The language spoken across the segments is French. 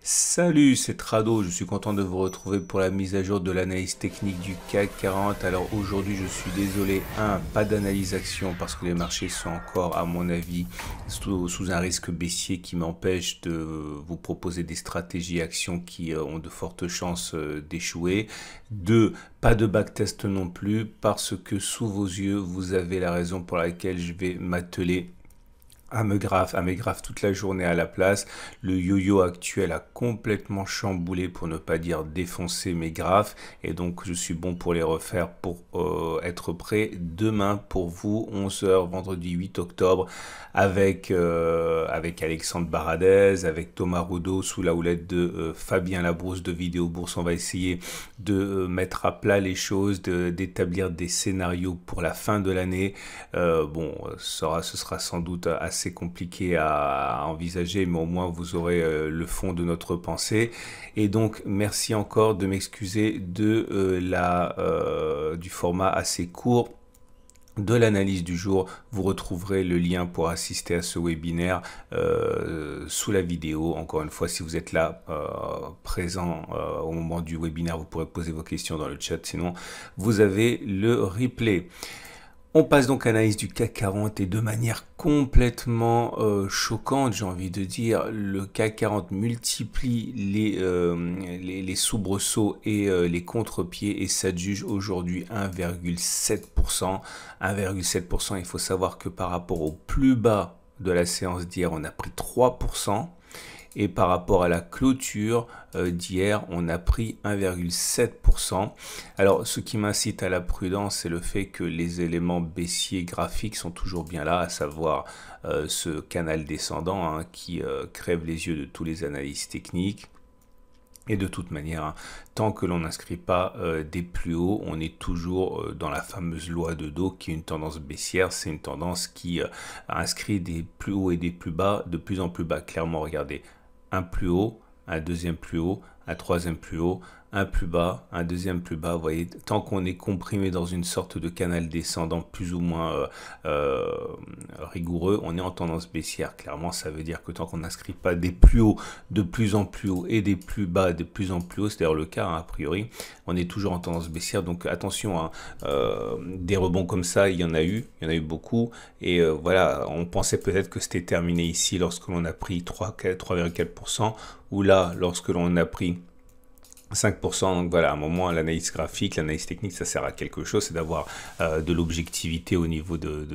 Salut, c'est Trado, je suis content de vous retrouver pour la mise à jour de l'analyse technique du CAC 40. Alors aujourd'hui je suis désolé, pas d'analyse action parce que les marchés sont encore à mon avis sous un risque baissier qui m'empêche de vous proposer des stratégies actions qui ont de fortes chances d'échouer. 2, pas de backtest non plus parce que sous vos yeux vous avez la raison pour laquelle je vais m'atteler à mes graphes toute la journée à la place. Le yo-yo actuel a complètement chamboulé, pour ne pas dire défoncé, mes graphes, et donc je suis bon pour les refaire pour être prêt demain pour vous, 11 h, vendredi 8 octobre, avec Alexandre Baradez, avec Thomas Roudot, sous la houlette de Fabien Labrousse de Vidéo Bourse. On va essayer de mettre à plat les choses, d'établir des scénarios pour la fin de l'année. Ce sera sans doute assez compliqué à envisager, mais au moins vous aurez le fond de notre pensée. Et donc merci encore de m'excuser du format assez court de l'analyse du jour. Vous retrouverez le lien pour assister à ce webinaire sous la vidéo. Encore une fois, si vous êtes là présent au moment du webinaire, vous pourrez poser vos questions dans le chat, sinon vous avez le replay. On passe donc à l'analyse du CAC 40 et de manière complètement choquante, j'ai envie de dire, le CAC 40 multiplie les soubresauts et les contre-pieds et s'adjuge aujourd'hui 1,7%. 1,7%, il faut savoir que par rapport au plus bas de la séance d'hier, on a pris 3%. Et par rapport à la clôture d'hier, on a pris 1,7%. Alors, ce qui m'incite à la prudence, c'est le fait que les éléments baissiers graphiques sont toujours bien là, à savoir ce canal descendant qui crève les yeux de tous les analystes techniques. Et de toute manière, tant que l'on n'inscrit pas des plus hauts, on est toujours dans la fameuse loi de dos qui est une tendance baissière. C'est une tendance qui inscrit des plus hauts et des plus bas, de plus en plus bas. Clairement, regardez, un plus haut, un deuxième plus haut, un troisième plus haut, un plus bas, un deuxième plus bas. Vous voyez, tant qu'on est comprimé dans une sorte de canal descendant plus ou moins rigoureux, on est en tendance baissière. Clairement, ça veut dire que tant qu'on n'inscrit pas des plus hauts de plus en plus haut et des plus bas de plus en plus haut, c'est d'ailleurs le cas a priori, on est toujours en tendance baissière. Donc attention, des rebonds comme ça, il y en a eu beaucoup. Et voilà, on pensait peut-être que c'était terminé ici lorsque l'on a pris 3,4%, ou là, lorsque l'on a pris 5%. Donc voilà, à un moment, l'analyse graphique, l'analyse technique, ça sert à quelque chose, c'est d'avoir de l'objectivité au niveau de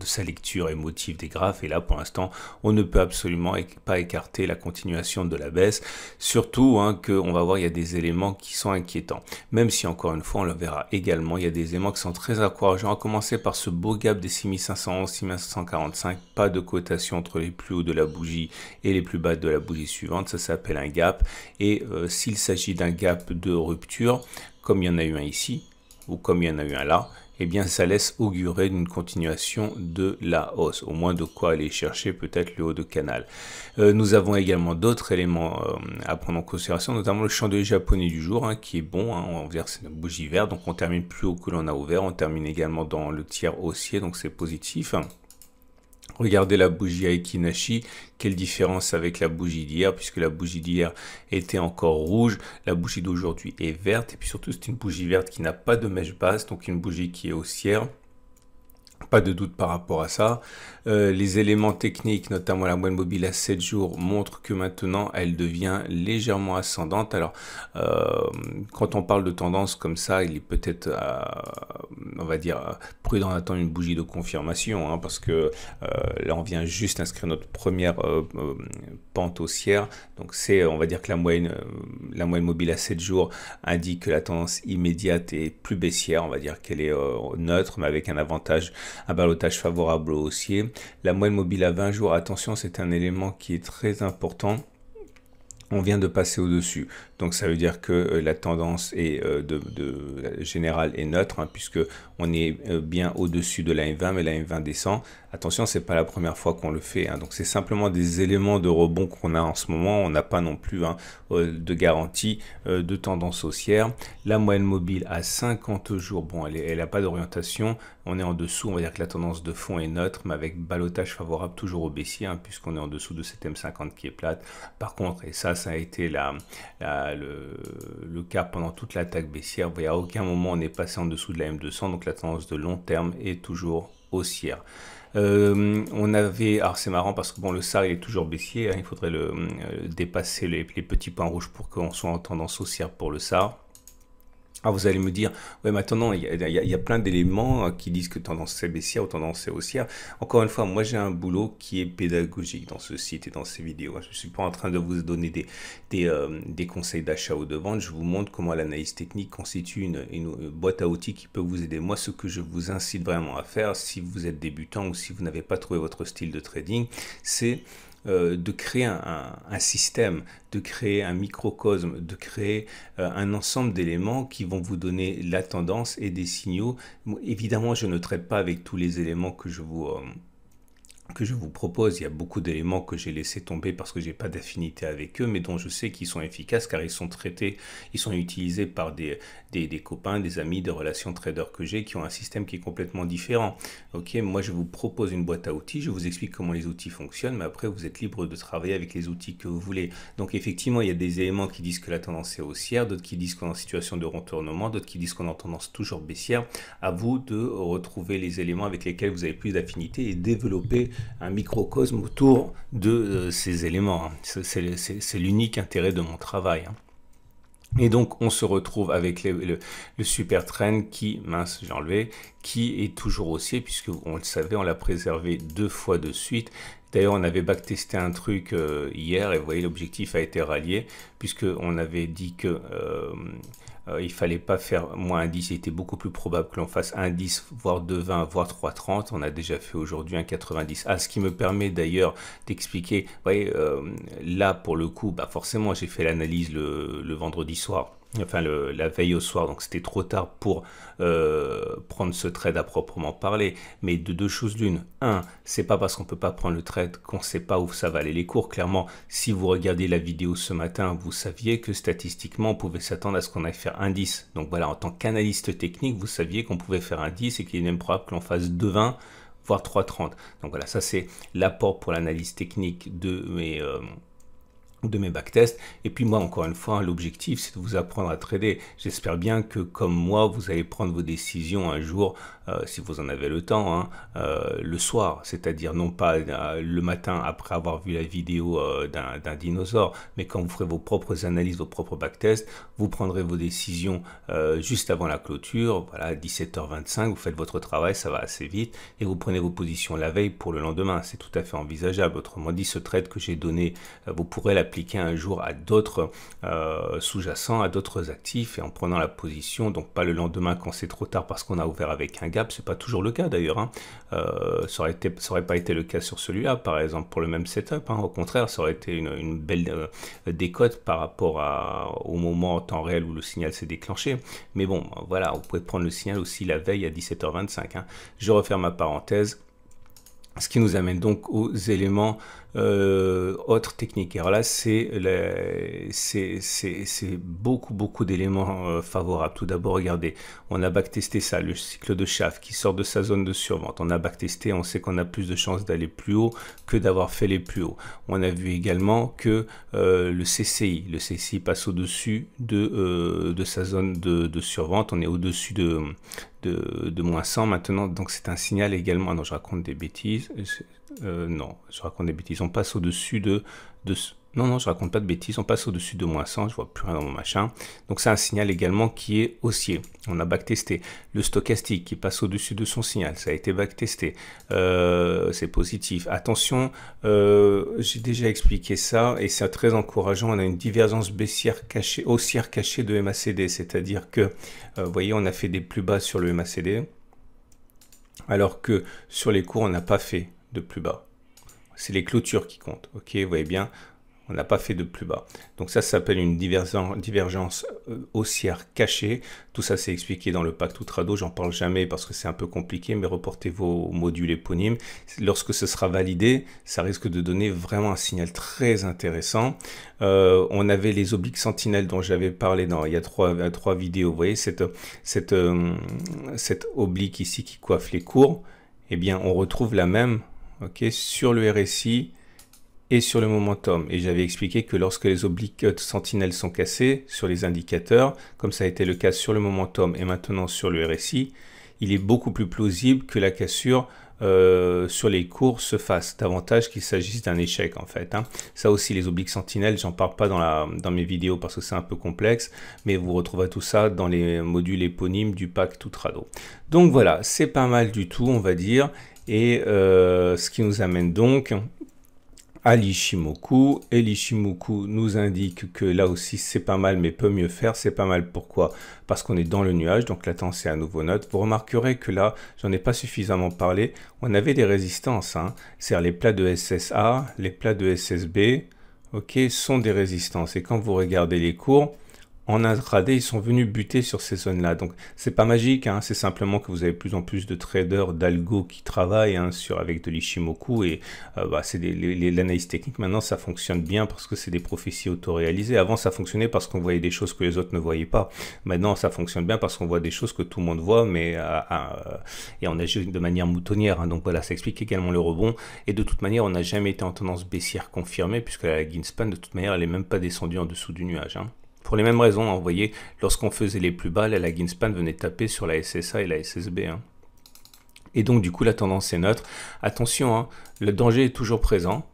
sa lecture émotive des graphes. Et là, pour l'instant, on ne peut absolument pas écarter la continuation de la baisse. Surtout qu'on va voir, il y a des éléments qui sont inquiétants. Même si, encore une fois, on le verra également, il y a des éléments qui sont très encourageants, à commencer par ce beau gap des 6511, 6545, pas de cotation entre les plus hauts de la bougie et les plus bas de la bougie suivante. Ça s'appelle un gap. Et s'il s'agit d'un gap de rupture, comme il y en a eu un ici, ou comme il y en a eu un là, eh bien ça laisse augurer d'une continuation de la hausse, au moins de quoi aller chercher peut-être le haut de canal. Nous avons également d'autres éléments à prendre en considération, notamment le chandelier japonais du jour, qui est bon, on va dire que c'est une bougie verte, donc on termine plus haut que l'on a ouvert, on termine également dans le tiers haussier, donc c'est positif. Regardez la bougie Aiki Nashi, quelle différence avec la bougie d'hier, puisque la bougie d'hier était encore rouge, la bougie d'aujourd'hui est verte, et puis surtout c'est une bougie verte qui n'a pas de mèche basse, donc une bougie qui est haussière. Pas de doute par rapport à ça. Les éléments techniques, notamment la moyenne mobile à 7 jours, montrent que maintenant, elle devient légèrement ascendante. Alors, quand on parle de tendance comme ça, il est peut-être, on va dire, prudent d'attendre une bougie de confirmation, parce que là, on vient juste inscrire notre première pente haussière. Donc, on va dire que la moyenne mobile à 7 jours indique que la tendance immédiate est plus baissière. On va dire qu'elle est neutre, mais avec un ballottage favorable au haussier. La moyenne mobile à 20 jours, attention, c'est un élément qui est très important. On vient de passer au-dessus. Donc ça veut dire que la tendance est générale est neutre, puisque on est bien au-dessus de la M20, mais la M20 descend. Attention, c'est pas la première fois qu'on le fait. Donc c'est simplement des éléments de rebond qu'on a en ce moment. On n'a pas non plus de garantie de tendance haussière. La moyenne mobile à 50 jours, bon, elle n'a pas d'orientation. on est en dessous, on va dire que la tendance de fond est neutre, mais avec ballottage favorable toujours au baissier, hein, puisqu'on est en dessous de cette M50 qui est plate. Par contre, et ça a été le cas pendant toute l'attaque baissière, vous voyez, à aucun moment on est passé en dessous de la M200, donc la tendance de long terme est toujours haussière. On avait, alors c'est marrant parce que bon, le SAR il est toujours baissier, hein, il faudrait dépasser les petits points rouges pour qu'on soit en tendance haussière pour le SAR. Alors vous allez me dire, ouais maintenant il y a plein d'éléments qui disent que tendance est baissière ou tendance est haussière. Encore une fois, moi j'ai un boulot qui est pédagogique dans ce site et dans ces vidéos. Je ne suis pas en train de vous donner des conseils d'achat ou de vente. Je vous montre comment l'analyse technique constitue une boîte à outils qui peut vous aider. Moi, ce que je vous incite vraiment à faire, si vous êtes débutant ou si vous n'avez pas trouvé votre style de trading, c'est de créer un système, de créer un microcosme, de créer un ensemble d'éléments qui vont vous donner la tendance et des signaux. Évidemment, je ne traite pas avec tous les éléments que je vous propose. Il y a beaucoup d'éléments que j'ai laissé tomber parce que j'ai pas d'affinité avec eux, mais dont je sais qu'ils sont efficaces car ils sont traités, ils sont utilisés par des copains, des amis, des relations traders que j'ai qui ont un système qui est complètement différent. Ok, moi je vous propose une boîte à outils, je vous explique comment les outils fonctionnent, mais après vous êtes libre de travailler avec les outils que vous voulez. Donc effectivement, il y a des éléments qui disent que la tendance est haussière, d'autres qui disent qu'on est en situation de retournement, d'autres qui disent qu'on est en tendance toujours baissière. À vous de retrouver les éléments avec lesquels vous avez plus d'affinité et développer un microcosme autour de ces éléments. C'est l'unique intérêt de mon travail. Et donc, on se retrouve avec le super trend qui, mince, j'ai enlevé, qui est toujours haussier, puisque on le savait, on l'a préservé 2 fois de suite. D'ailleurs, on avait backtesté un truc hier, et vous voyez, l'objectif a été rallié, puisqu'on avait dit que il fallait pas faire moins 1,10, il était beaucoup plus probable que l'on fasse 1,10, voire 2,20, voire 3,30. On a déjà fait aujourd'hui 1,90. Ah, ce qui me permet d'ailleurs d'expliquer, vous voyez, là pour le coup, bah forcément j'ai fait l'analyse le vendredi soir. Enfin la veille au soir, donc c'était trop tard pour prendre ce trade à proprement parler, mais de deux choses l'une. Un, c'est pas parce qu'on peut pas prendre le trade qu'on sait pas où ça va aller les cours. Clairement, si vous regardez la vidéo ce matin, vous saviez que statistiquement on pouvait s'attendre à ce qu'on aille faire un 10. Donc voilà, en tant qu'analyste technique, vous saviez qu'on pouvait faire un 10 et qu'il est même probable que l'on fasse 2,20 voire 3,30. Donc voilà, ça c'est l'apport pour l'analyse technique de mes backtests. Et puis moi, encore une fois, l'objectif c'est de vous apprendre à trader. J'espère bien que comme moi, vous allez prendre vos décisions un jour, si vous en avez le temps, hein, le soir, c'est-à-dire non pas le matin après avoir vu la vidéo d'un dinosaure, mais quand vous ferez vos propres analyses, vos propres backtests, vous prendrez vos décisions juste avant la clôture, voilà, à 17h25, vous faites votre travail, ça va assez vite, et vous prenez vos positions la veille pour le lendemain. C'est tout à fait envisageable. Autrement dit, ce trade que j'ai donné, vous pourrez l'appliquer un jour à d'autres sous-jacents, à d'autres actifs, et en prenant la position, donc pas le lendemain quand c'est trop tard parce qu'on a ouvert avec un gap. C'est pas toujours le cas d'ailleurs, hein. Ça aurait pas été le cas sur celui-là par exemple pour le même setup, hein. Au contraire, ça aurait été une belle décote par rapport au moment en temps réel où le signal s'est déclenché. Mais bon, voilà, vous pouvez prendre le signal aussi la veille à 17h25, hein. Je referme ma parenthèse. Ce qui nous amène donc aux éléments autres techniques. Alors là, c'est beaucoup d'éléments favorables. Tout d'abord, regardez, on a backtesté ça, le cycle de Schaff qui sort de sa zone de survente. On a backtesté, on sait qu'on a plus de chances d'aller plus haut que d'avoir fait les plus hauts. On a vu également que le CCI passe au-dessus de sa zone de survente. On est au-dessus de moins 100 maintenant, donc c'est un signal également. Non, je raconte des bêtises. Non, je raconte des bêtises. On passe au-dessus non, je raconte pas de bêtises. On passe au-dessus de moins 100. Je vois plus rien dans mon machin. Donc c'est un signal également qui est haussier. On a backtesté. Le stochastique qui passe au-dessus de son signal. Ça a été backtesté. C'est positif. Attention, j'ai déjà expliqué ça et c'est très encourageant. On a une divergence haussière cachée de MACD. C'est-à-dire que, vous voyez, on a fait des plus bas sur le MACD. Alors que sur les cours, on n'a pas fait de plus bas. C'est les clôtures qui comptent. Ok, vous voyez bien. On n'a pas fait de plus bas. Donc ça s'appelle une divergence haussière cachée. Tout ça, c'est expliqué dans le pacte Outrado. J'en parle jamais parce que c'est un peu compliqué, mais reportez vos modules éponymes. Lorsque ce sera validé, ça risque de donner vraiment un signal très intéressant. On avait les obliques sentinelles dont j'avais parlé il y a trois vidéos. Vous voyez cette oblique ici qui coiffe les cours. Eh bien, on retrouve la même, sur le RSI et sur le momentum. Et j'avais expliqué que lorsque les obliques sentinelles sont cassées sur les indicateurs, comme ça a été le cas sur le momentum et maintenant sur le RSI, il est beaucoup plus plausible que la cassure sur les cours se fasse, davantage qu'il s'agisse d'un échec en fait. Ça aussi, les obliques sentinelles, j'en parle pas dans mes vidéos parce que c'est un peu complexe, mais vous retrouverez tout ça dans les modules éponymes du pacte Outrado. Donc voilà, c'est pas mal du tout, on va dire, et ce qui nous amène donc à l'Ichimoku, et l'Ichimoku nous indique que là aussi c'est pas mal mais peut mieux faire. C'est pas mal pourquoi? Parce qu'on est dans le nuage, donc là c'est à nouveau note. Vous remarquerez que là, j'en ai pas suffisamment parlé, on avait des résistances, c'est-à-dire les plats de SSA, les plats de SSB, sont des résistances, et quand vous regardez les cours, en intraday, ils sont venus buter sur ces zones-là. Donc, c'est pas magique, c'est simplement que vous avez de plus en plus de traders, d'algo qui travaillent avec de l'Ichimoku, et c'est l'analyse technique. Maintenant, ça fonctionne bien parce que c'est des prophéties autoréalisées. Avant, ça fonctionnait parce qu'on voyait des choses que les autres ne voyaient pas. Maintenant, ça fonctionne bien parce qu'on voit des choses que tout le monde voit, mais et on agit de manière moutonnière. Donc voilà, ça explique également le rebond. Et de toute manière, on n'a jamais été en tendance baissière confirmée, puisque la Greenspan, de toute manière, elle n'est même pas descendue en dessous du nuage. Pour les mêmes raisons, vous voyez, lorsqu'on faisait les plus bas, là, la Greenspan venait taper sur la SSA et la SSB. Et donc, du coup, la tendance est neutre. Attention, le danger est toujours présent.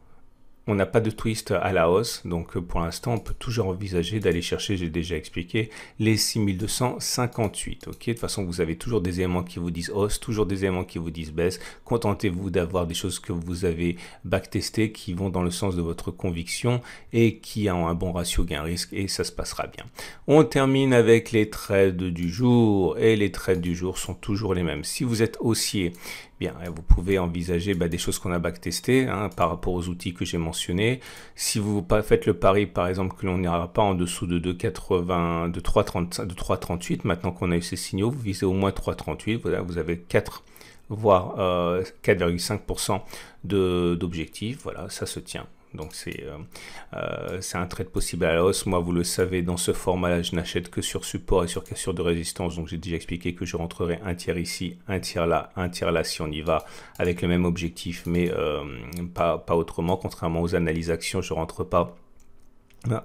On n'a pas de twist à la hausse, donc pour l'instant, on peut toujours envisager d'aller chercher, j'ai déjà expliqué, les 6258. De toute façon, vous avez toujours des éléments qui vous disent hausse, toujours des éléments qui vous disent baisse. Contentez-vous d'avoir des choses que vous avez backtestées, qui vont dans le sens de votre conviction et qui ont un bon ratio gain-risque, et ça se passera bien. On termine avec les trades du jour, et les trades du jour sont toujours les mêmes. Si vous êtes haussier, bien, vous pouvez envisager des choses qu'on a backtestées par rapport aux outils que j'ai mentionnés. Si vous faites le pari, par exemple, que l'on n'ira pas en dessous de 2,80, de 3,38, maintenant qu'on a eu ces signaux, vous visez au moins 3,38. Voilà, vous avez 4, voire 4,5% d'objectifs. Voilà, ça se tient. Donc c'est un trade possible à la hausse. Moi, vous le savez, dans ce format-là, je n'achète que sur support et sur cassure de résistance. Donc j'ai déjà expliqué que je rentrerai un tiers ici, un tiers là si on y va avec le même objectif, mais pas autrement. Contrairement aux analyses actions, je ne rentre pas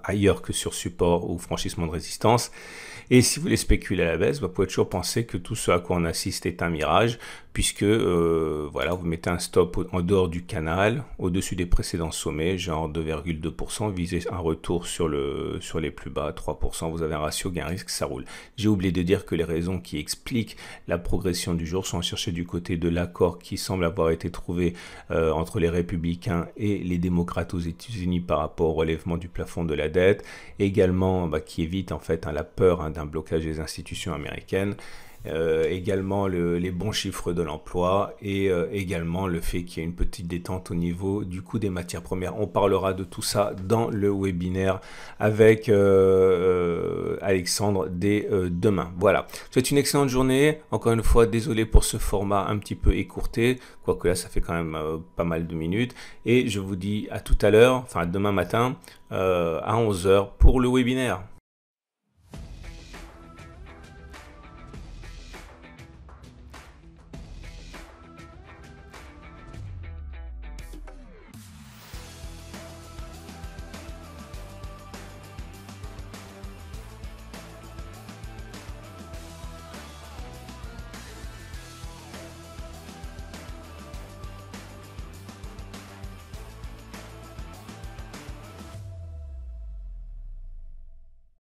ailleurs que sur support ou franchissement de résistance. Et si vous voulez spéculer à la baisse, vous pouvez toujours penser que tout ce à quoi on assiste est un mirage, puisque voilà, vous mettez un stop en dehors du canal, au-dessus des précédents sommets, genre 2,2%, visez un retour sur les plus bas, 3%, vous avez un ratio gain-risque, ça roule. J'ai oublié de dire que les raisons qui expliquent la progression du jour sont à chercher du côté de l'accord qui semble avoir été trouvé entre les républicains et les démocrates aux États-Unis par rapport au relèvement du plafond de la dette, également qui évite en fait la peur d'un blocage des institutions américaines, également les bons chiffres de l'emploi, et également le fait qu'il y ait une petite détente au niveau du coût des matières premières. On parlera de tout ça dans le webinaire avec Alexandre dès demain. Voilà, c'est une excellente journée. Encore une fois, désolé pour ce format un petit peu écourté, quoique là ça fait quand même pas mal de minutes, et je vous dis à tout à l'heure, enfin demain matin à 11 h pour le webinaire.